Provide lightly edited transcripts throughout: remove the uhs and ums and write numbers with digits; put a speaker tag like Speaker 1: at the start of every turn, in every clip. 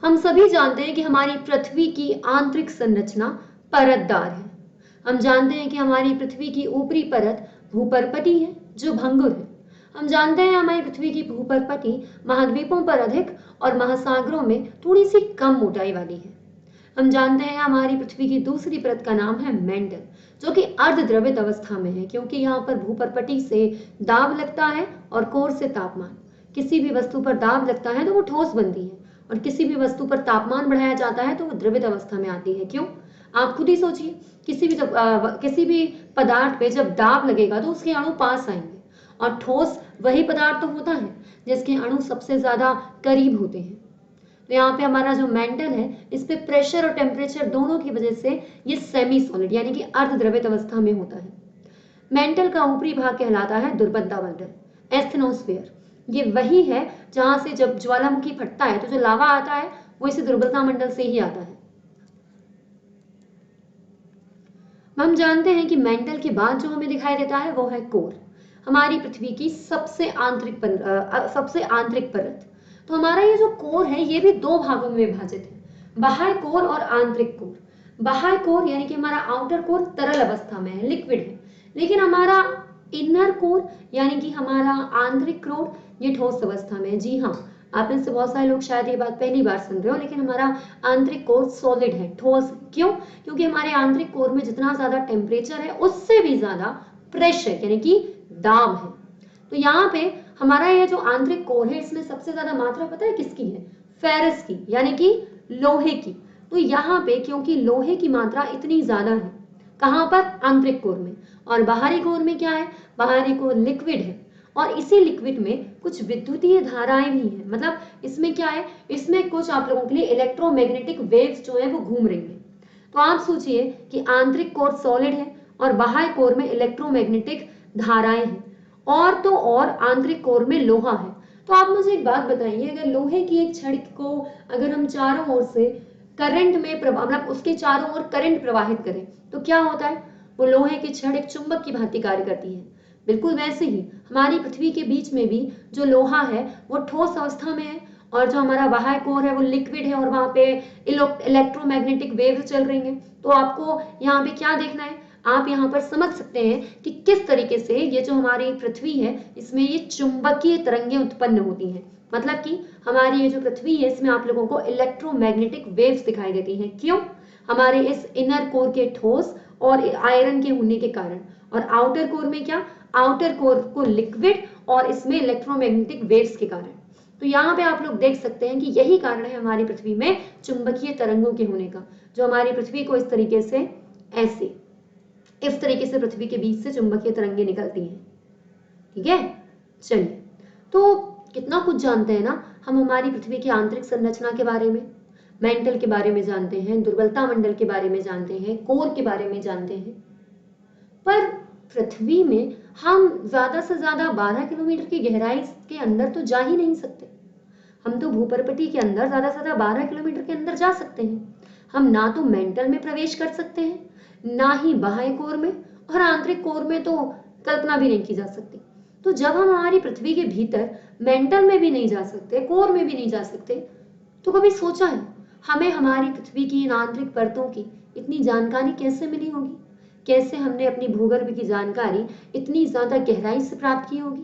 Speaker 1: हम सभी जानते हैं कि हमारी पृथ्वी की आंतरिक संरचना परतदार है। हम जानते हैं कि हमारी पृथ्वी की ऊपरी परत भूपर्पटी है जो भंगुर है। हम जानते हैं हमारी पृथ्वी की भूपर्पटी महाद्वीपों पर अधिक और महासागरों में थोड़ी सी कम मोटाई वाली है। हम जानते हैं हमारी पृथ्वी की दूसरी परत का नाम है मेंटल, जो कि अर्धद्रवित अवस्था में है, क्योंकि यहाँ पर भूपर्पटी से दाब लगता है और कोर से तापमान। किसी भी वस्तु पर दाब लगता है तो वो ठोस बनती है, और किसी भी वस्तु पर तापमान बढ़ाया जाता है तो वो द्रवित अवस्था में आती है। क्यों? आप खुद ही सोचिए, किसी भी पदार्थ पे जब दाब लगेगा तो उसके अणु पास आएंगे, और ठोस वही पदार्थ तो होता है जिसके अणु सबसे ज्यादा करीब होते हैं। तो यहाँ पे हमारा जो मेंटल है, इस पे प्रेशर और टेम्परेचर दोनों की वजह से ये सेमी सॉलिड यानी कि अर्धद्रवित अवस्था में होता है। मेंटल का ऊपरी भाग कहलाता है दुर्बलता मंडल, एस्थेनोस्फीयर। ये वही है जहां से जब ज्वालामुखी फटता है तो जो लावा आता है वो इसी दुर्बलता मंडल से ही आता है। हम जानते हैं कि मेंटल के बाद जो हमें दिखाई देता है वो है कोर, हमारी पृथ्वी की सबसे आंतरिक परत। तो हमारा ये जो कोर है ये भी दो भागों में विभाजित है, बाह्य कोर और आंतरिक कोर। बाह्य कोर यानी कि हमारा आउटर कोर तरल अवस्था में है, लिक्विड है, लेकिन हमारा इनर कोर यानी कि हमारा आंतरिक कोर ये ठोस अवस्था में है। जी हाँ, आप में से बहुत सारे लोग शायद ये बात पहली बार सुन रहे हो, लेकिन हमारा आंतरिक कोर सॉलिड है, ठोस। क्यों? क्योंकि हमारे आंतरिक कोर में जितना ज्यादा टेम्परेचर है उससे भी ज्यादा प्रेशर यानी कि दाब है। तो यहाँ पे हमारा ये जो आंतरिक कोर है इसमें सबसे ज्यादा मात्रा पता है किसकी है? फेरस की, यानी कि लोहे की। तो यहाँ पे क्योंकि लोहे की मात्रा इतनी ज्यादा है, कहाँ पर? आंतरिक कोर में। और बाहरी कोर में क्या है? बाहरी कोर लिक्विड है, और इसी लिक्विड में कुछ विद्युतीय धाराएं भी हैं। मतलब इसमें क्या है? इसमें कुछ आप लोगों के लिए इलेक्ट्रोमैग्नेटिक वेव्स जो है वो घूम रही है। तो आप सोचिए कि आंतरिक कोर सॉलिड है और बाह्य कोर में इलेक्ट्रोमैग्नेटिक धाराएं हैं, और तो और आंतरिक कोर में लोहा है। तो आप मुझे एक बात बताइए, अगर लोहे की एक छड़ को अगर हम चारों ओर से करंट में मतलब उसके चारों ओर करंट प्रवाहित करें तो क्या होता है? वो लोहे की छड़ एक चुंबक की भांति कार्य करती है। बिल्कुल वैसे ही हमारी पृथ्वी के बीच में भी जो लोहा है वो ठोस अवस्था में है, और जो हमारा बाह्य कोर है वो लिक्विड है, और वहां पे इलेक्ट्रोमैग्नेटिक वेव्स चल रही हैं। तो आपको यहाँ पे क्या देखना है? आप यहाँ पर समझ सकते हैं कि किस तरीके से ये जो हमारी पृथ्वी है इसमें ये चुंबकीय तरंगें उत्पन्न होती हैं। मतलब कि हमारी ये जो पृथ्वी है इसमें आप लोगों को इलेक्ट्रोमैग्नेटिक वेव्स दिखाई देती हैं। क्यों? हमारे इस इनर कोर के ठोस और आयरन के होने के कारण। और आउटर कोर में क्या? आउटर कोर को लिक्विड और इसमें इलेक्ट्रोमैग्नेटिक वेव्स के कारण। तो यहाँ पे आप लोग देख सकते हैं कि यही कारण है हमारी पृथ्वी में चुंबकीय तरंगों के होने का, जो हमारी पृथ्वी को इस तरीके से इस तरीके से पृथ्वी के बीच से चुंबकीय तरंगें निकलती हैं। ठीक है, चलिए, तो कितना कुछ जानते हैं ना हम हमारी पृथ्वी की आंतरिक संरचना के बारे में। मेंटल के बारे में जानते हैं, दुर्बलता मंडल के बारे में जानते हैं, कोर के बारे में जानते हैं। पर पृथ्वी में हम ज्यादा से ज्यादा 12 किलोमीटर की गहराई के अंदर तो जा ही नहीं सकते। हम तो भूपर्पटी के अंदर ज्यादा से ज्यादा 12 किलोमीटर के अंदर जा सकते हैं। हम ना तो मेंटल में प्रवेश कर सकते हैं, ना ही बाह्य कोर में, और आंतरिक कोर में तो कल्पना भी नहीं की जा सकती। तो जब हम हमारी पृथ्वी के भीतर मेंटल में भी नहीं जा सकते, कोर में भी नहीं जा सकते, तो कभी सोचा है हमें हमारी पृथ्वी की इन आंतरिक परतों की इतनी जानकारी कैसे मिली होगी? कैसे हमने अपनी भूगर्भ की जानकारी इतनी ज्यादा गहराई से प्राप्त की होगी?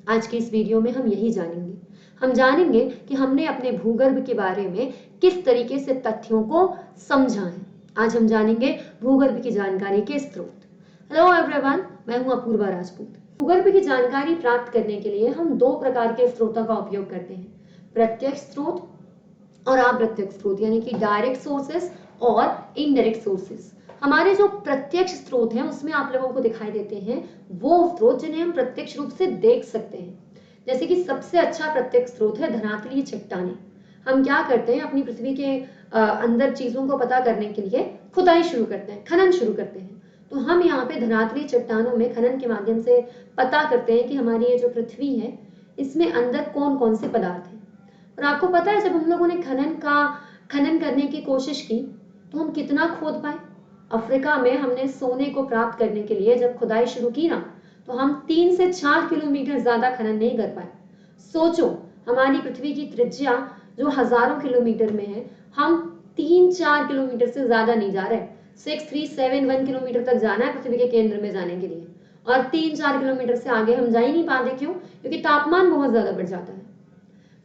Speaker 1: आज के इस वीडियो में हम यही जानेंगे। हम जानेंगे कि हमने अपने भूगर्भ के बारे में किस तरीके से तथ्यों को समझा है। आज हम जानेंगे भूगर्भ की जानकारी के स्रोत। हेलो एवरीवन, मैं हूं अपूर्वा राजपूत। भूगर्भ की जानकारी प्राप्त करने के लिए हम दो प्रकार के स्रोतों का उपयोग करते हैं, प्रत्यक्ष स्रोत और अप्रत्यक्ष स्रोत, यानी कि डायरेक्ट सोर्सेस और इनडायरेक्ट सोर्सेस। हमारे जो प्रत्यक्ष स्रोत हैं उसमें आप लोगों को दिखाई देते हैं वो स्रोत जिन्हें हम प्रत्यक्ष रूप से देख सकते हैं। जैसे कि सबसे अच्छा प्रत्यक्ष स्रोत है धरातलीय चट्टानें। हम क्या करते हैं, अपनी पृथ्वी के अंदर चीजों को पता करने के लिए खुदाई शुरू करते हैं, खनन शुरू करते हैं। तो हम यहाँ पे धरातलीय चट्टानों में खनन के माध्यम से पता करते हैं कि हमारी ये जो पृथ्वी है इसमें अंदर कौन कौन से पदार्थ हैं। और आपको पता है जब हम लोगों ने खनन करने की कोशिश की तो हम कितना खोद पाए? अफ्रीका में हमने सोने को प्राप्त करने के लिए जब खुदाई शुरू की ना, तो हम 3 से 4 किलोमीटर ज्यादा खनन नहीं कर पाए। सोचो, हमारी पृथ्वी की त्रिज्या जो हजारों किलोमीटर में है, हम 3-4 किलोमीटर से ज्यादा नहीं जा रहे। 6371 किलोमीटर तक जाना है पृथ्वी के केंद्र में जाने के लिए, और 3-4 किलोमीटर से आगे हम जा ही नहीं पाते। क्यों? क्योंकि तापमान बहुत ज्यादा बढ़ जाता है।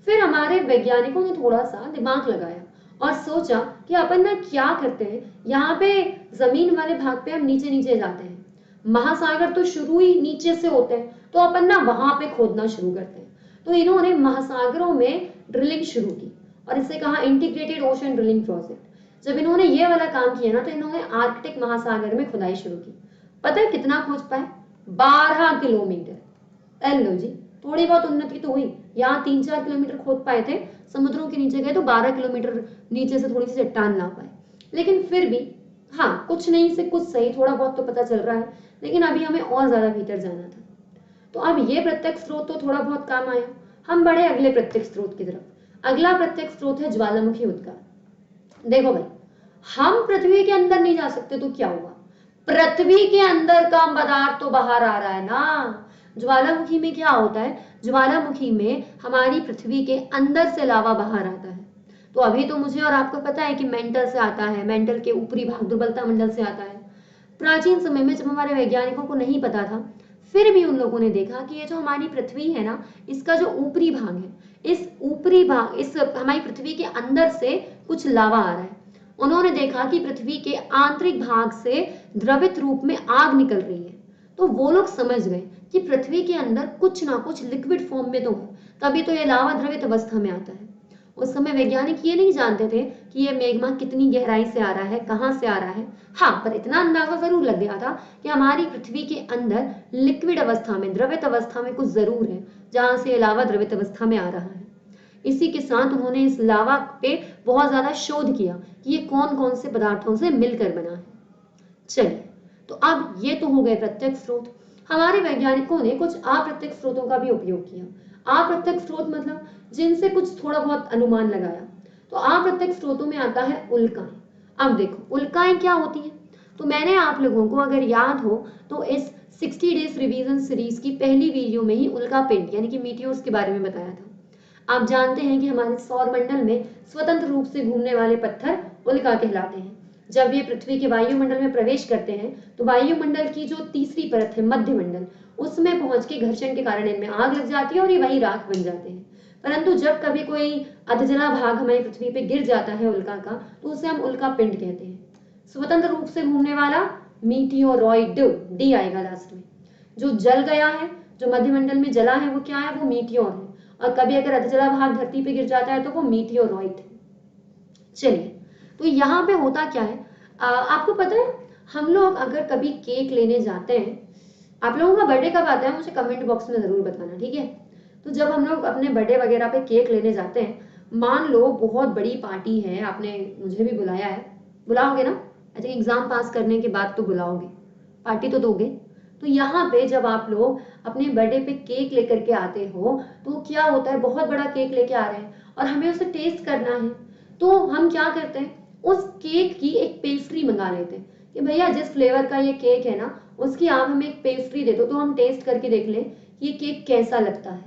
Speaker 1: फिर हमारे वैज्ञानिकों ने थोड़ा सा दिमाग लगाया और सोचा कि अपन ना क्या करते हैं, यहाँ पे जमीन वाले भाग पे हम नीचे नीचे जाते हैं, महासागर तो शुरू ही नीचे से होते हैं, तो अपन ना वहां पे खोदना शुरू करते हैं। तो इन्होंने महासागरों में ड्रिलिंग शुरू की और इसे कहा इंटीग्रेटेड ओशन ड्रिलिंग प्रोजेक्ट। जब इन्होंने ये वाला काम किया ना, तो इन्होंने आर्कटिक महासागर में खुदाई शुरू की। पता है कितना खोज पाए? 12 किलोमीटर। लो जी, थोड़ी बहुत उन्नति तो हुई। यहाँ 3-4 किलोमीटर खोद पाए थे, समुद्रों के नीचे गए तो 12 किलोमीटर नीचे से थोड़ी सी चट्टान ला पाए। लेकिन फिर भी हाँ, कुछ नहीं से कुछ सही, थोड़ा बहुत तो पता चल रहा है, लेकिन अभी हमें और ज्यादा भीतर जाना था। तो अब ये प्रत्यक्ष स्रोत तो थोड़ा बहुत काम आया। हम बढ़े अगले प्रत्यक्ष स्रोत की तरफ। अगला प्रत्यक्ष स्रोत है ज्वालामुखी उद्गार। देखो भाई, हम पृथ्वी के अंदर नहीं जा सकते तो क्या हुआ? पृथ्वी के अंदर का पदार्थ तो बाहर आ रहा है ना। ज्वालामुखी में क्या होता है? ज्वालामुखी में हमारी पृथ्वी के अंदर से लावा बाहर आता है। तो अभी तो मुझे और आपको पता है कि मेंटल से आता है, मेंटल के ऊपरी भाग दुर्बलता मंडल से आता है। प्राचीन समय में जब हमारे वैज्ञानिकों को नहीं पता था, फिर भी उन लोगों ने देखा कि ये जो हमारी पृथ्वी है ना, इसका जो ऊपरी भाग है, इस ऊपरी भाग, इस हमारी पृथ्वी के अंदर से कुछ लावा आ रहा है। उन्होंने देखा कि पृथ्वी के आंतरिक भाग से द्रवित रूप में आग निकल रही है। तो वो लोग समझ गए कि पृथ्वी के अंदर कुछ ना कुछ लिक्विड फॉर्म में तो है, तभी तो ये लावा द्रवित अवस्था में आता है। उस समय वैज्ञानिक ये नहीं जानते थे कि ये मैग्मा कितनी गहराई से आ रहा है, कहाँ से आ रहा है। हाँ, पर इतना अंदाजा जरूर लग गया था कि हमारी पृथ्वी के अंदर लिक्विड अवस्था में, द्रवित अवस्था में कुछ जरूर है, जहां से ये लावा द्रवित अवस्था में आ रहा है। इसी के साथ उन्होंने इस लावा पे बहुत ज्यादा शोध किया कि ये कौन कौन से पदार्थों से मिलकर बना है। चलिए, तो अब ये तो हो गए प्रत्यक्ष स्रोत। हमारे वैज्ञानिकों ने कुछ अप्रत्यक्ष स्रोतों का भी उपयोग किया। अप्रत्यक्ष स्रोत मतलब जिनसे कुछ थोड़ा बहुत अनुमान लगाया। तो अप्रत्यक्ष स्रोतों में आता है उल्काएं। अब देखो उल्काएं क्या होती हैं। तो मैंने आप लोगों को अगर याद हो तो इस 60 डेज रिवीजन सीरीज की पहली वीडियो में ही उल्का पिंड यानी कि मीटियोर्स के बारे में बताया था। आप जानते हैं कि हमारे सौर मंडल में स्वतंत्र रूप से घूमने वाले पत्थर उल्का कहलाते हैं। जब ये पृथ्वी के वायुमंडल में प्रवेश करते हैं तो वायुमंडल की जो तीसरी परत है, मध्यमंडल, उसमें पहुंच के घर्षण के कारण इनमें आग लग जाती है और ये वही राख बन जाते हैं। परंतु जब कभी कोई अधजला भाग हमारी पृथ्वी पे गिर जाता है उल्का का, तो उसे हम उल्का पिंड कहते हैं। स्वतंत्र रूप से घूमने वाला मीटियोरॉइड, डी आएगा लास्ट में। जो जल गया है, जो मध्यमंडल में जला है, वो क्या है? वो मीटियोर है। और कभी अगर अधजला भाग धरती पे गिर जाता है तो वो मीटियोरॉइड है। चलिए, तो यहाँ पे होता क्या है, आपको पता है, हम लोग अगर कभी केक लेने जाते हैं, आप लोगों का बर्थडे कब आता है मुझे कमेंट बॉक्स में जरूर बताना, ठीक है? तो जब हम लोग अपने बर्थडे वगैरह पे केक लेने जाते हैं, मान लो बहुत बड़ी पार्टी है, आपने मुझे भी बुलाया है, बुलाओगे ना? आई थिंक एग्जाम पास करने के बाद तो बुलाओगे, पार्टी तो दोगे। तो यहाँ पे जब आप लोग अपने बर्थडे पे केक लेकर के आते हो, तो क्या होता है, बहुत बड़ा केक लेके आ रहे हैं और हमें उसे टेस्ट करना है। तो हम क्या करते हैं, उस केक की एक पेस्ट्री मंगा लेते हैं कि भैया जिस फ्लेवर का ये केक है ना, उसकी आप हमें एक पेस्ट्री दे दो, तो हम टेस्ट करके देख लें कि ये केक कैसा लगता है,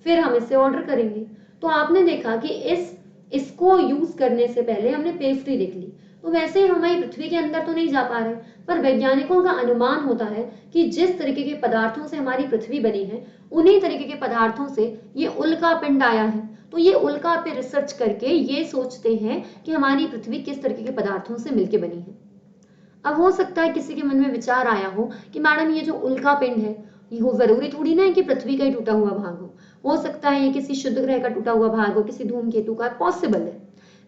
Speaker 1: फिर हम इसे ऑर्डर करेंगे। तो आपने देखा कि इसको यूज करने से पहले हमने पेस्ट्री देख ली। तो वैसे ही हमारी पृथ्वी के अंदर तो नहीं जा पा रहे, पर वैज्ञानिकों का अनुमान होता है कि जिस तरीके के पदार्थों से हमारी पृथ्वी बनी है, उन्हीं तरीके के पदार्थों से ये उल्का पिंड आया है। तो ये उल्का पे रिसर्च करके ये सोचते हैं कि हमारी पृथ्वी किस तरीके के पदार्थों से मिलकर बनी है। अब हो सकता है किसी के मन में विचार आया हो कि मैडम ये जो उल्का पिंड है, ये हो जरूरी थोड़ी ना है कि पृथ्वी का ही टूटा हुआ भाग हो सकता है ये किसी शुद्ध ग्रह का टूटा हुआ भाग हो, किसी धूमकेतु का, पॉसिबल है।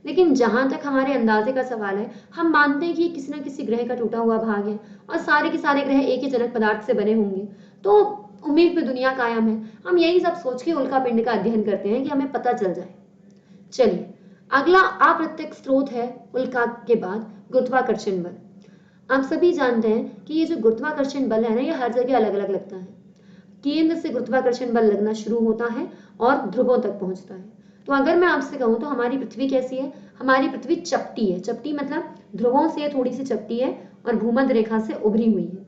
Speaker 1: लेकिन जहां तक हमारे अंदाजे का सवाल है, हम मानते हैं कि किसी न किसी ग्रह का टूटा हुआ भाग है और सारे के सारे ग्रह एक ही जनक पदार्थ से बने होंगे, तो उम्मीद पे दुनिया कायम है। हम यही सब सोच के उल्का पिंड का अध्ययन करते हैं कि हमें पता चल जाए। चलिए, अगला अप्रत्यक्ष स्रोत है उल्का के बाद गुरुत्वाकर्षण बल। आप सभी जानते हैं कि ये जो गुरुत्वाकर्षण बल है ना, ये हर जगह अलग अलग लगता है। केंद्र से गुरुत्वाकर्षण बल लगना शुरू होता है और ध्रुवों तक पहुंचता है। तो अगर मैं आपसे कहूं तो हमारी पृथ्वी कैसी है? हमारी पृथ्वी चपटी है। चपटी मतलब ध्रुवों से थोड़ी सी चपटी है और भूमध्य रेखा से उभरी हुई है।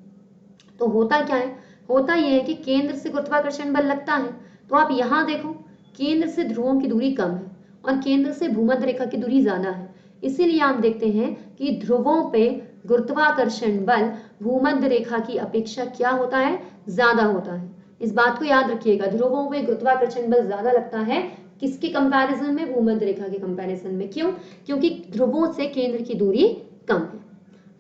Speaker 1: तो होता क्या है? होता यह है कि केंद्र से गुरुत्वाकर्षण बल लगता है, तो आप यहाँ देखो, केंद्र से ध्रुवों की दूरी कम है और केंद्र से भूमध्य रेखा की दूरी ज्यादा है। इसीलिए हम देखते हैं कि ध्रुवों पे गुरुत्वाकर्षण बल भूमध्य रेखा की अपेक्षा क्या होता है, ज्यादा होता है। इस बात को याद रखिएगा, ध्रुवों पे गुरुत्वाकर्षण बल ज्यादा लगता है किसके कंपैरिजन में, भूमध्य रेखा के कंपैरिजन में। क्यों? क्योंकि ध्रुवों से केंद्र की दूरी कम है।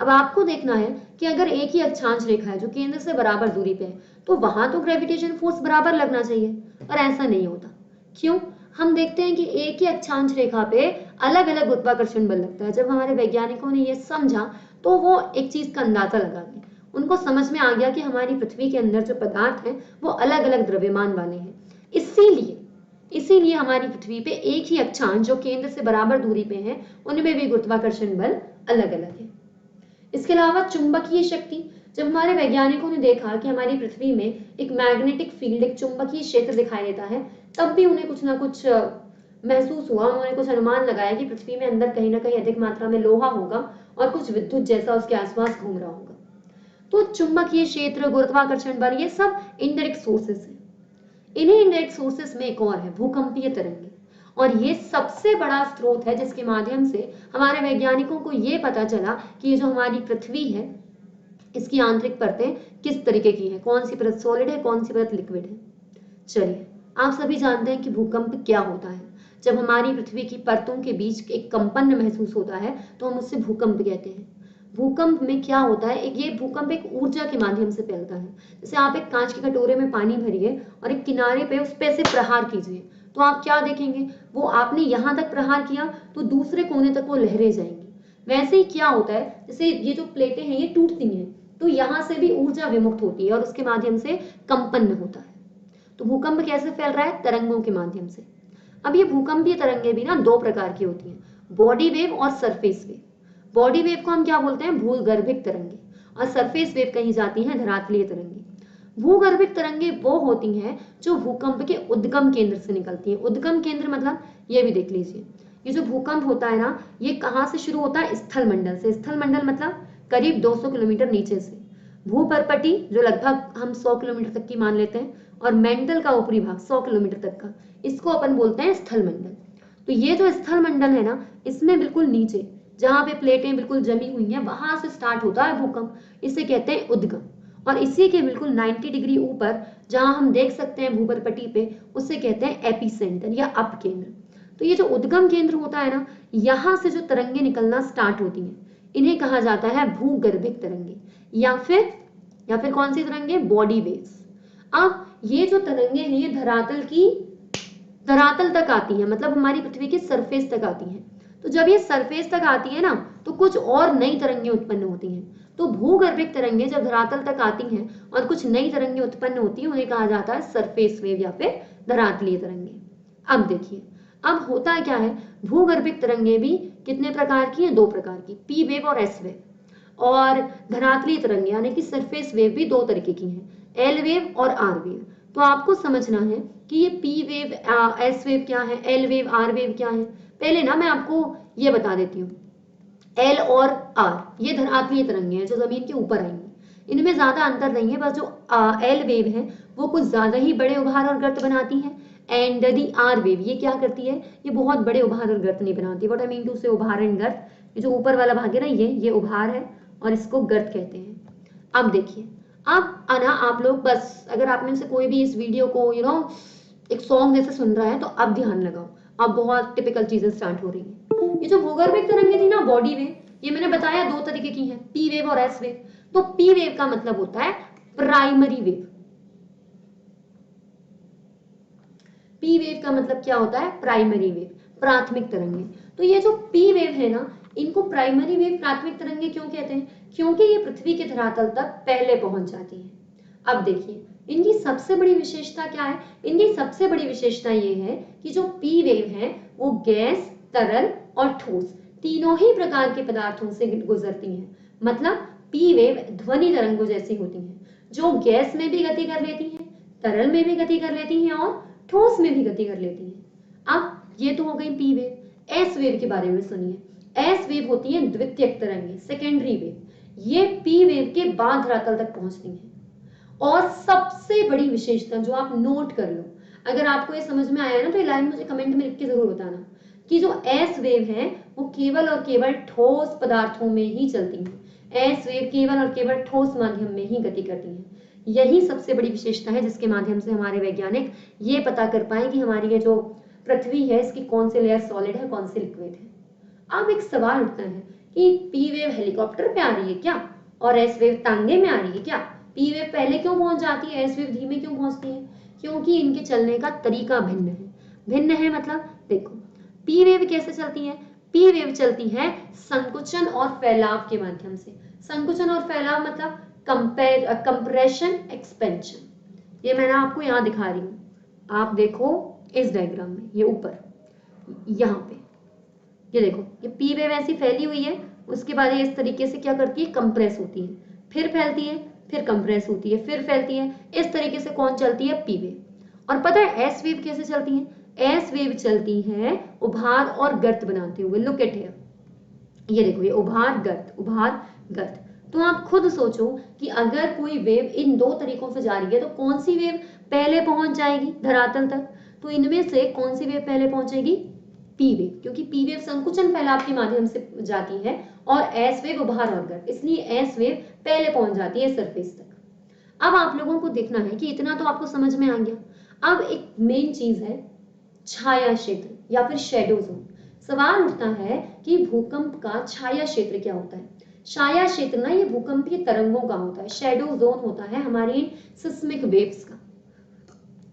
Speaker 1: अब आपको देखना है कि अगर एक ही अक्षांश रेखा है जो केंद्र से बराबर दूरी पे है तो वहां तो ग्रेविटेशन फोर्स बराबर लगना चाहिए, और ऐसा नहीं होता। क्यों? हम देखते हैं कि एक ही अक्षांश रेखा पे अलग अलग गुरुत्वाकर्षण बल लगता है। जब हमारे वैज्ञानिकों ने यह समझा तो वो एक चीज का अंदाजा लगा गए, उनको समझ में आ गया कि हमारी पृथ्वी के अंदर जो पदार्थ हैं वो अलग अलग द्रव्यमान वाले हैं। इसीलिए हमारी पृथ्वी पे एक ही अक्षांश जो केंद्र से बराबर दूरी पे है उनमें भी गुरुत्वाकर्षण बल अलग अलग है। इसके अलावा चुंबकीय शक्ति, जब हमारे वैज्ञानिकों ने देखा कि हमारी पृथ्वी में एक मैग्नेटिक फील्ड, एक चुंबकीय क्षेत्र दिखाई देता है, तब भी उन्हें कुछ ना कुछ महसूस हुआ। उन्होंने कुछ अनुमान लगाया कि पृथ्वी में अंदर कहीं ना कहीं अधिक मात्रा में लोहा होगा और कुछ विद्युत जैसा उसके आसपास घूम रहा होगा। तो चुंबकीय क्षेत्र, गुरुत्वाकर्षण बल, ये सब इनडायरेक्ट सोर्सेस है। इन्हीं इनडायरेक्ट सोर्सेस में एक और है, भूकंपीय तरंगे। और ये सबसे बड़ा स्रोत है जिसके माध्यम से हमारे वैज्ञानिकों को ये पता चला कि ये जो हमारी पृथ्वी है इसकी आंतरिक परतें किस तरीके की है, कौन सी परत सॉलिड है, कौन सी परत लिक्विड है। चलिए, आप सभी जानते हैं कि भूकंप क्या होता है। जब हमारी पृथ्वी की परतों के बीच एक कंपन महसूस होता है तो हम उससे भूकंप कहते हैं। भूकंप में क्या होता है, ये भूकंप एक ऊर्जा के माध्यम से फैलता है। जैसे आप एक कांच के कटोरे में पानी भरिए और एक किनारे पे उस पे से प्रहार कीजिए, तो आप क्या देखेंगे, वो आपने यहां तक प्रहार किया तो दूसरे कोने तक वो लहरें जाएंगी। वैसे ही क्या होता है, जैसे ये जो प्लेटें हैं ये टूटती हैं तो यहां से भी ऊर्जा विमुक्त होती है और उसके माध्यम से कंपन होता है। तो भूकंप कैसे फैल रहा है, तरंगों के माध्यम से। अब ये भूकंपीय तरंगे भी ना दो प्रकार की होती हैं, बॉडी वेव और सरफेस वेव। बॉडी वेव को हम क्या बोलते हैं, भूगर्भिक तरंगे, और सरफेस वेव कही जाती हैं धरातलीय तरंगे। भूगर्भिक तरंगे वो होती हैं जो भूकंप के उद्गम केंद्र से निकलती हैं। उद्गम केंद्र मतलब ये भी देख लीजिए, ये जो भूकंप होता है ना, ये कहाँ से शुरू होता है, स्थल मंडल से। स्थल मंडल मतलब करीब 200 किलोमीटर नीचे से। भूपर्पटी जो लगभग हम 100 किलोमीटर तक की मान लेते हैं, और मेंटल का ऊपरी भाग 100 किलोमीटर तक का, इसको अपन बोलते हैं स्थल मंडल। तो ये जो स्थल मंडल है ना, इसमें बिल्कुल नीचे जहां पे प्लेटें बिल्कुल जमी हुई हैं वहां से स्टार्ट होता है भूकंप, इसे कहते हैं उद्गम। और इसी के बिल्कुल 90 डिग्री ऊपर जहां हम देख सकते हैं भूपर्पटी पे, उसे कहते हैं एपिसेंटर या अप केंद्र। तो ये जो उद्गम केंद्र होता है ना, यहाँ से जो तरंगे निकलना स्टार्ट होती हैं इन्हें कहा जाता है भूगर्भिक तरंगे, या फिर कौन सी तरंगे, बॉडी वेव्स। अब ये जो तरंगे हैं ये धरातल तक आती हैं, मतलब हमारी पृथ्वी की सरफेस तक आती हैं। तो जब ये सरफेस तक आती है ना तो कुछ और नई तरंगे उत्पन्न होती हैं। तो भूगर्भिक तरंगे जब धरातल तक आती हैं और कुछ नई तरंगे उत्पन्न होती हैं, उन्हें कहा जाता है सरफेस वेव या फिर धरातलीय तरंगे। अब देखिए, अब होता क्या है, भूगर्भिक तरंगे भी कितने प्रकार की हैं, दो प्रकार की, पी वेव और एस वेव। और धरातलीय तरंगे यानी कि सरफेस वेव भी दो तरीके की हैं, एल वेव और आर वेव। तो आपको समझना है कि ये पी वेव, एस वेव क्या है, एल वेव, आर वेव क्या है। पहले ना मैं आपको ये बता देती हूँ, एल और आर ये धरातलीय तरंगे हैं जो जमीन के ऊपर आएंगी। इनमें ज्यादा अंतर नहीं है, बस जो एल वेव है वो कुछ ज्यादा ही बड़े उभार और गर्त बनाती है, एंड दी आर वेव ये क्या करती है, ये बहुत बड़े उभार और गर्त नहीं बनाती। व्हाट आई मीन टू से, उभार एंड गर्त, ये जो ऊपर वाला भाग है ना ये उभार है और इसको गर्त कहते हैं। अब देखिए, अब आना आप लोग, बस अगर आप में से कोई भी इस वीडियो को एक सॉन्ग जैसे सुन रहा है तो अब ध्यान लगाओ, अब बहुत टिपिकल चीजें स्टार्ट हो रही हैं। ये जो भूगर्भिक तरंगे थी ना, बॉडी वेव, ये मैंने बताया दो तरीके की हैं, पी वेव और एस वेव। तो पी वेव का मतलब होता है प्राइमरी वेव। पी वेव का मतलब क्या होता है, प्राइमरी वेव, प्राथमिक तरंगे। तो ये जो पी वेव है ना, इनको प्राइमरी वेव, प्राथमिक तरंगे क्यों कहते हैं, क्योंकि ये पृथ्वी के धरातल तक पहले पहुंच जाती है। अब देखिए, इनकी सबसे बड़ी विशेषता क्या है, इनकी सबसे बड़ी विशेषता ये है कि जो पी वेव है वो गैस, तरल और ठोस तीनों ही प्रकार के पदार्थों से गुजरती हैं। मतलब पी वेव ध्वनि तरंगों जैसी होती हैं, जो गैस में भी गति कर लेती हैं, तरल में भी गति कर लेती हैं और ठोस में भी गति कर लेती हैं। अब ये तो हो गई पी वेव। एस वेव के बारे में सुनिए। एस वेव होती है द्वितीयक तरंगे, सेकेंडरी वेव। ये पी वेव के बाद धरातल तक पहुंचती हैं। और सबसे बड़ी विशेषता जो आप नोट कर लो, अगर आपको ये समझ में आया ना तो ये लाइन मुझे कमेंट में लिख के जरूर बताना। कि जो एस वेव है वो केवल और केवल ठोस पदार्थों में ही चलती है। एस वेव केवल और केवल ठोस माध्यम में ही गति करती है। यही सबसे बड़ी विशेषता है जिसके माध्यम से हमारे वैज्ञानिक ये पता कर पाए कि हमारी ये जो पृथ्वी है इसकी कौन सी लेयर सॉलिड है, कौन सी लिक्विड है। अब एक सवाल उठता है कि पी वेव हेलीकॉप्टर पे आ रही है क्या, और एस वेव तांगे में आ रही है क्या? पी वेव पहले क्यों पहुंच जाती है, एस वेव धीमे क्यों पहुंचती है? क्योंकि इनके चलने का तरीका भिन्न है। भिन्न है मतलब देखो, पी वेव कैसे चलती है? पी वेव चलती है संकुचन और फैलाव के माध्यम से। संकुचन और फैलाव मतलब कंप्रेशन एक्सपेंशन। ये मैंने आपको यहाँ दिखा रही हूँ, आप देखो इस डायग्राम में, ये ऊपर यहाँ पे ये देखो, ये पी वेव ऐसी फैली हुई है, उसके बाद ये इस तरीके से क्या करती है, कंप्रेस होती है, फिर फैलती है, फिर कंप्रेस होती है, फिर फैलती है। इस तरीके से कौन चलती है? P wave. और पता है एस वेव कैसे चलती है? एस वेव चलती है उभार और गर्त बनाते हुए। लुक एट हियर, ये देखो, ये उभार गर्त, उभार गर्त। तो आप खुद सोचो कि अगर कोई वेव इन दो तरीकों से जा रही है तो कौन सी वेव पहले पहुंच जाएगी धरातल तक? तो इनमें से कौन सी वेव पहले पहुंचेगी? पी वेव, क्योंकि पी वेव संकुचन फैलाव के माध्यम से जाती है और एस वेव उभार और गर्त, इसलिए एस वेव पहले पहुंच जाती है सरफेस तक। अब आप लोगों को देखना है कि इतना तो आपको समझ में आ गया। अब एक मेन चीज है छाया क्षेत्र या फिर शेडो जोन। सवाल उठता है कि भूकंप का छाया क्षेत्र क्या होता है? छाया क्षेत्र ना ये भूकंपीय तरंगों का होता है, शेडो जोन होता है हमारी सिस्मिक वेव्स का।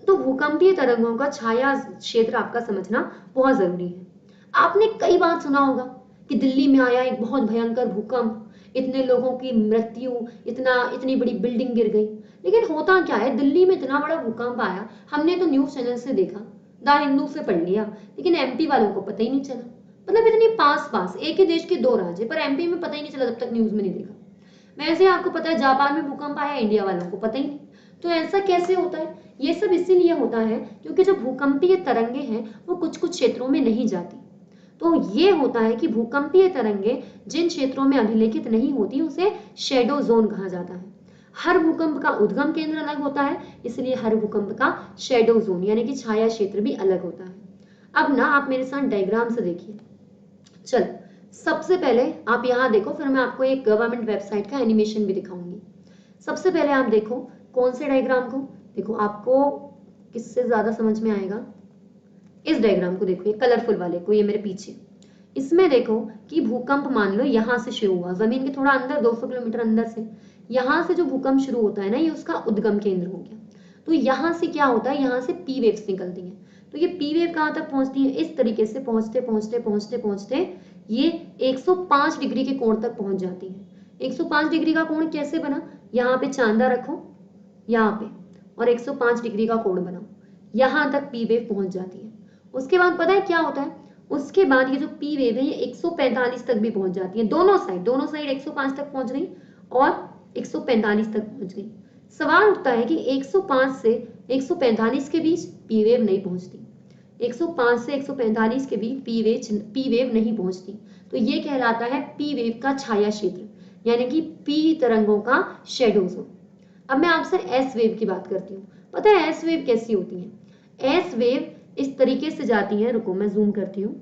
Speaker 1: तो भूकंपीय तरंगों का छाया क्षेत्र आपका समझना बहुत जरूरी है। आपने कई बार सुना होगा कि दिल्ली में आया एक बहुत भयंकर भूकंप, इतने लोगों की मृत्यु, इतनी बड़ी बिल्डिंग गिर गई। लेकिन होता क्या है, दिल्ली में इतना बड़ा भूकंप आया, हमने तो न्यूज चैनल से देखा, द हिंदू से पढ़ लिया, लेकिन एमपी वालों को पता ही नहीं चला। मतलब इतनी पास पास एक ही देश के दो राज्य, पर एमपी में पता ही नहीं चला जब तक न्यूज में नहीं देखा। वैसे आपको पता है जापान में भूकंप आया, इंडिया वालों को पता ही नहीं। तो ऐसा कैसे होता है? ये सब इसीलिए होता है क्योंकि जो भूकंपीय तरंगे हैं वो कुछ कुछ क्षेत्रों में नहीं जाती। तो ये होता है कि भूकंपीय तरंगे जिन क्षेत्रों में अभिलेखित नहीं होती उसे शेडो जोन कहा जाता है। हर भूकंप का उद्गम केंद्र अलग होता है, इसलिए हर भूकंप का शेडो जोन यानी कि छाया क्षेत्र भी अलग होता है। अब ना आप मेरे साथ डायग्राम से देखिए। चलो सबसे पहले आप यहाँ देखो, फिर मैं आपको एक गवर्नमेंट वेबसाइट का एनिमेशन भी दिखाऊंगी। सबसे पहले आप देखो कौन से डायग्राम को, देखो आपको किससे ज्यादा समझ में आएगा, इस डायग्राम को देखो, ये कलरफुल वाले को, ये मेरे पीछे। इसमें देखो कि भूकंप मान लो यहाँ से शुरू हुआ, जमीन के थोड़ा अंदर 200 किलोमीटर अंदर से, यहाँ से जो भूकंप शुरू होता है ना, ये उसका उद्गम केंद्र हो गया। तो यहाँ से क्या होता है, यहाँ से पी वेव्स निकलती हैं। तो ये पी वेव कहाँ तक पहुंचती है? इस तरीके से पहुंचते पहुंचते पहुंचते पहुंचते ये 105 डिग्री के कोण तक पहुंच जाती है। 105 डिग्री का कोण कैसे बना? यहाँ पे चांदा रखो यहाँ पे और 105 डिग्री का कोण बनाओ, यहाँ तक पी वेव पहुंच जाती है। उसके बाद पता है क्या होता है? उसके बाद ये जो पी वेव है ये 145 तक भी पहुंच जाती है। दोनों साइड 105 तक पहुंच गई और 145 तक पहुंच गई। सवाल उठता है कि 105 से 145 के बीच पी वेव नहीं पहुंचती, 105 से 145 के बीच पी वेव नहीं पहुंचती। तो ये कहलाता है पी वेव का छाया क्षेत्र, यानी कि पी तरंगों का शेडो जोन। अब मैं आपसे एस वेव की बात करती हूँ। पता है एस वेव कैसी होती है? एस वेव इस तरीके से जाती है, रुको मैं जूम करती हूँ,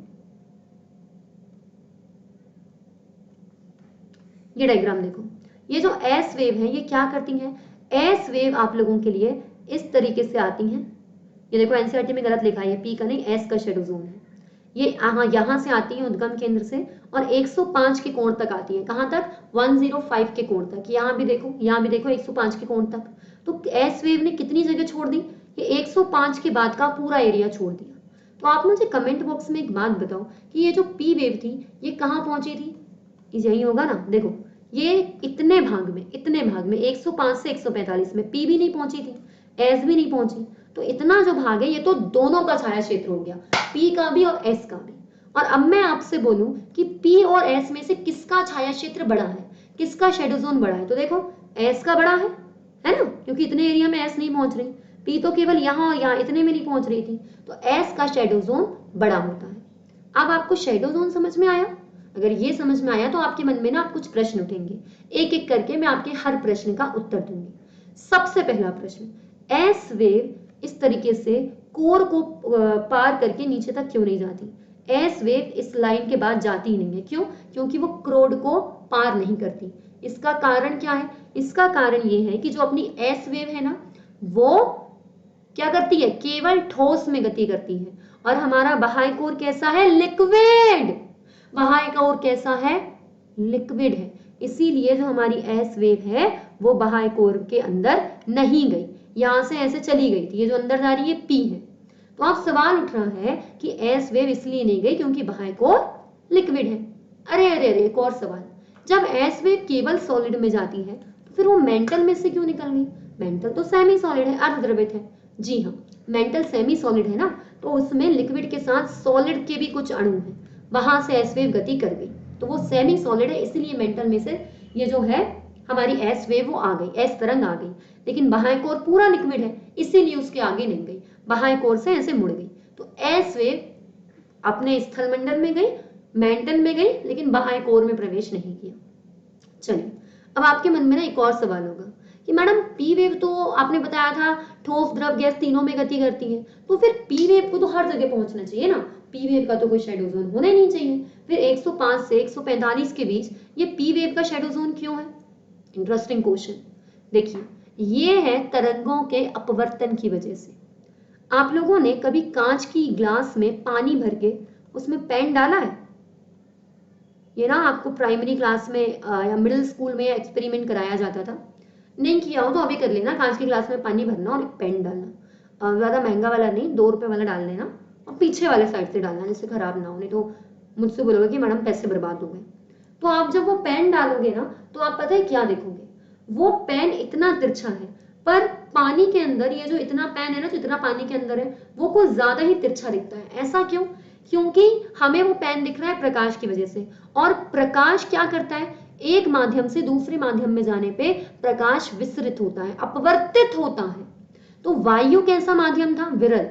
Speaker 1: ये डायग्राम देखो। ये जो एस वेव है ये क्या करती है? एस वेव आप लोगों के लिए इस तरीके से आती हैं। ये देखो एनसीईआरटी में गलत लिखा है, पी का नहीं एस का शेडो जोन है। ये यहाँ से आती है उद्गम केंद्र से और 105 के कोण तक आती है। कहाँ तक? 105 के कोण तक। यहाँ भी देखो 105 के कोण तक। तो एस वेव ने कितनी जगह छोड़ दी? ये 105 के बाद का पूरा एरिया छोड़ दिया। तो आप मुझे कमेंट बॉक्स में एक बात बताओ कि ये जो पी वेव थी ये कहाँ पहुंची थी? यही होगा ना। देखो ये इतने भाग में 105 से 145 में पी भी नहीं पहुंची थी, एस भी नहीं पहुंची। तो इतना जो भाग है ये तो दोनों का छाया क्षेत्र हो गया, पी का भी और एस का भी। और अब मैं आपसे बोलूं कि पी और एस में से किसका छाया क्षेत्र बड़ा है, किसका शेडो जोन बड़ा है? तो देखो एस का बड़ा है ना, क्योंकि इतने एरिया में एस नहीं पहुंच रही, पी तो केवल यहाँ और यहाँ इतने में नहीं पहुंच रही थी। तो एस का शेडो जोन बड़ा होता है। अब आपको शेडो जोन समझ में आया? अगर ये समझ में आया तो आपके मन में ना आप कुछ प्रश्न उठेंगे, एक एक करके मैं आपके हर प्रश्न का उत्तर दूंगी। सबसे पहला प्रश्न, एस वेव इस तरीके से कोर को पार करके नीचे तक क्यों नहीं जाती? एस वेव इस लाइन के बाद जाती नहीं है। क्यों? क्योंकि वो क्रोड को पार नहीं करती। इसका कारण क्या है? इसका कारण ये है कि जो अपनी एस वेव है ना, वो क्या करती है? केवल ठोस में गति करती है। और हमारा बाह्य कोर कैसा है? लिक्विड। बाह्य कोर कैसा है? लिक्विड है। इसीलिए जो हमारी एस वेव है वो बाह्य कोर के अंदर नहीं गई, यहां से ऐसे चली गई थी। ये जो अंदर जा रही है पी है। तो आप सवाल उठ रहा है कि एस वेव इसलिए नहीं गई क्योंकि बाह्य कोर लिक्विड है। अरे अरे अरे, एक और सवाल, जब एस वेव केवल सॉलिड में जाती है तो फिर वो मेंटल में से क्यों निकल गई? मेंटल तो सेमी सॉलिड है, अर्धद्रवित है। जी हाँ, मेंटल सेमी सॉलिड है ना, तो उसमें लिक्विड के साथ सॉलिड के भी कुछ अणु हैं, वहां से एस वेव गति कर गई, तो वो सेमी सॉलिड है, इसलिए मेंटल में से ये जो है हमारी एस वेव वो आ गई, एस तरंग आ गई। लेकिन बाह्य कोर पूरा लिक्विड है, इसीलिए उसके आगे नहीं गई, बाह्य कोर से ऐसे मुड़ गई। तो एस वेव अपने स्थल मंडल में गई, मेंटल में गई, लेकिन बाह्य कोर में प्रवेश नहीं किया। चलिए, अब आपके मन में ना एक और सवाल होगा कि मैडम पी वेव तो आपने बताया था ठोस द्रव गैस तीनों में गति करती है, तो फिर पी वेव को तो हर जगह पहुंचना चाहिए ना, पी वेव का तो कोई शेडो जोन होना ही नहीं चाहिए, फिर 105 से 145 के बीच ये पी वेव का शेडो जोन क्यों है? Interesting question. देखिए, ये है तरंगों के अपवर्तन की वजह से। आप लोगों ने कभी कांच की ग्लास में पानी भर के उसमें पेन डाला है? ये ना आपको प्राइमरी क्लास में या मिडिल स्कूल में एक्सपेरिमेंट कराया जाता था। नहीं किया हो तो अभी कर लेना, कांच की ग्लास में पानी भरना और एक पेन डालना, ज्यादा महंगा वाला नहीं, 2 रुपए वाला डाल लेना, और पीछे वाले साइड से डालना जिससे खराब ना हो, नहीं तो मुझसे बोलोगे कि मैडम पैसे बर्बाद हो गए। तो आप जब वो पेन डालोगे ना, तो आप पता है क्या देखोगे? वो पेन इतना तिरछा है, पर पानी के अंदर ये जो इतना पेन है ना, जो इतना पानी के अंदर है, वो कुछ ज्यादा ही तिरछा दिखता है। ऐसा क्यों? क्योंकि हमें वो पेन दिख रहा है प्रकाश की वजह से, और प्रकाश क्या करता है? एक माध्यम से दूसरे माध्यम में जाने पे प्रकाश विसरित होता है, अपवर्तित होता है। तो वायु कैसा माध्यम था? विरल,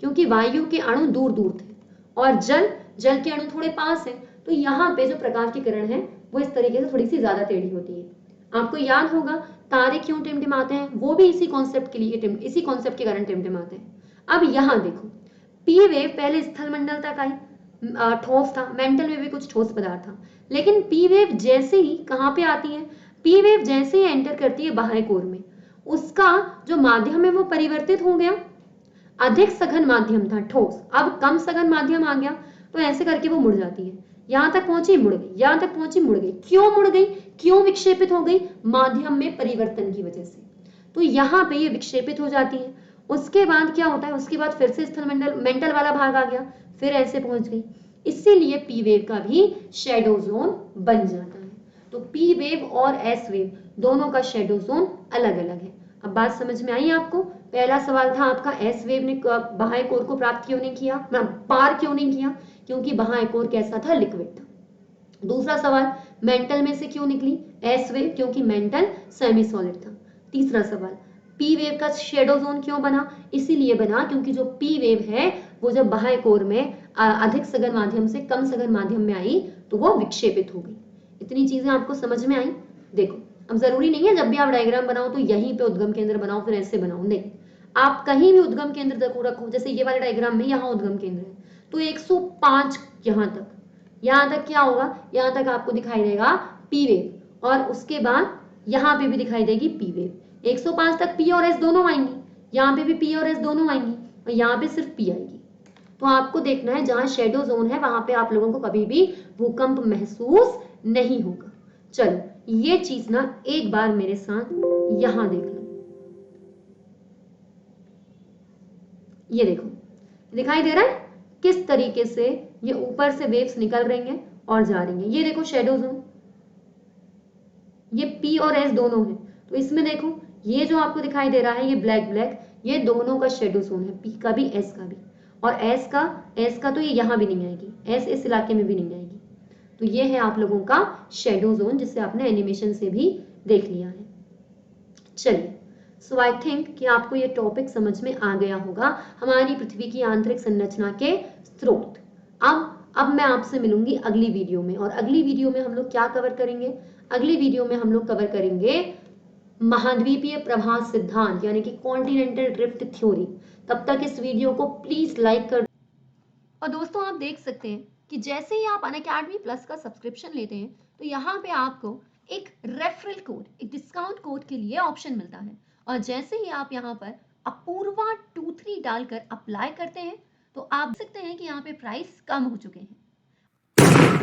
Speaker 1: क्योंकि वायु के अणु दूर दूर थे, और जल, जल के अणु थोड़े पास है, तो यहाँ पे जो प्रकाश की किरण है वो इस तरीके से थोड़ी सी ज्यादा टेढ़ी होती है। आपको याद होगा तारे क्यों टिमटिमाते हैं? वो भी इसी कॉन्सेप्ट के लिए, इसी कॉन्सेप्ट के कारण टिमटिमाते हैं। अब यहाँ देखो, पी वेव पहले स्थल मंडल तक आई, ठोस था, मेंटल में भी कुछ ठोस पदार्थ था, लेकिन पी वेव जैसे ही कहाँ पे आती है? पी वेव जैसे ही एंटर करती है बाह्य कोर में, उसका जो माध्यम है वो परिवर्तित हो गया। अधिक सघन माध्यम था ठोस, अब कम सघन माध्यम आ गया, तो ऐसे करके वो मुड़ जाती है। यहां तक पहुंची, मुड़ गई, यहां तक पहुंची, मुड़ गई। क्यों मुड़ गई? क्यों विक्षेपित हो गई? माध्यम में परिवर्तन की वजह से। तो यहाँ पे ये विक्षेपित हो जाती है। उसके बाद क्या होता है? उसके बाद फिर से स्थल मंडल, मेंटल वाला भाग आ गया, फिर ऐसे पहुंच गई। इसीलिए पी वेव का भी शेडो जोन बन जाता है। तो पी वेव और एस वेव दोनों का शेडो जोन अलग अलग है। अब बात समझ में आई आपको? पहला सवाल था आपका, एस वेव ने बाह्य कोर को प्राप्त क्यों नहीं किया, पार क्यों नहीं किया? क्योंकि बाह्य कोर कैसा था? लिक्विड था। दूसरा सवाल, मेंटल में से क्यों निकली एस वेव? क्योंकि मेंटल सेमी सॉलिड था। तीसरा सवाल, पी वेव का शेडो जोन क्यों बना? इसीलिए बना क्योंकि जो पी वेव है वो जब बाह्य कोर में अधिक सघन माध्यम से कम सघन माध्यम में आई तो वो विक्षेपित हो गई। इतनी चीजें आपको समझ में आई? देखो, अब जरूरी नहीं है जब भी आप डायग्राम बनाओ तो यहीं पे उद्गम केंद्र बनाओ फिर ऐसे बनाओ, नहीं, आप कहीं भी उद्गम केंद्र रखो। जैसे ये वाले डायग्राम में यहाँ उद्गम केंद्र है, तो 105 यहाँ तक, यहाँ तक क्या होगा? यहाँ तक आपको दिखाई देगा पी वेव, और उसके बाद यहाँ पे भी दिखाई देगी पी वेव। 105 तक पी और एस दोनों आएंगी, यहाँ पे भी पी और एस दोनों आएंगी, और यहाँ पे सिर्फ पी आएगी। तो आपको देखना है जहां शेडो जोन है वहां पे आप लोगों को कभी भी भूकंप महसूस नहीं होगा। चलो, ये चीज ना एक बार मेरे साथ यहां देख लो। ये देखो, दिखाई दे रहा है किस तरीके से ये ऊपर से वेव्स निकल रही हैं और जा रही हैं। ये देखो शेडो जोन, ये पी और एस दोनों है, तो इसमें देखो ये जो आपको दिखाई दे रहा है ये ब्लैक ब्लैक, ये दोनों का शेडो जोन है, पी का भी एस का भी। और एस का तो ये यहां भी नहीं आएगी, एस इस इलाके में भी नहीं आएगी। तो ये है आप लोगों का शेडो जोन, जिसे आपने एनिमेशन से भी देख लिया है। चलिए, सो आई थिंक कि आपको ये टॉपिक समझ में आ गया होगा, हमारी पृथ्वी की आंतरिक संरचना के स्रोत। अब मैं आपसे मिलूंगी अगली वीडियो में, और अगली वीडियो में हम लोग क्या कवर करेंगे? अगली वीडियो में हम लोग कवर करेंगे महाद्वीपीय प्रवाह सिद्धांत, यानी कि कॉन्टिनेंटल ड्रिफ्ट थ्योरी। तब तक इस वीडियो को प्लीज लाइक कर और दोस्तों आप देख सकते हैं कि जैसे ही आप अनअकैडमी प्लस का सब्सक्रिप्शन लेते हैं तो यहाँ पे आपको एक रेफरल कोड, एक डिस्काउंट कोड के लिए ऑप्शन मिलता है। और जैसे ही आप यहाँ पर अपूर्वा 23 डालकर अप्लाई करते हैं तो आप देख सकते हैं कि यहाँ पे प्राइस कम हो चुके हैं।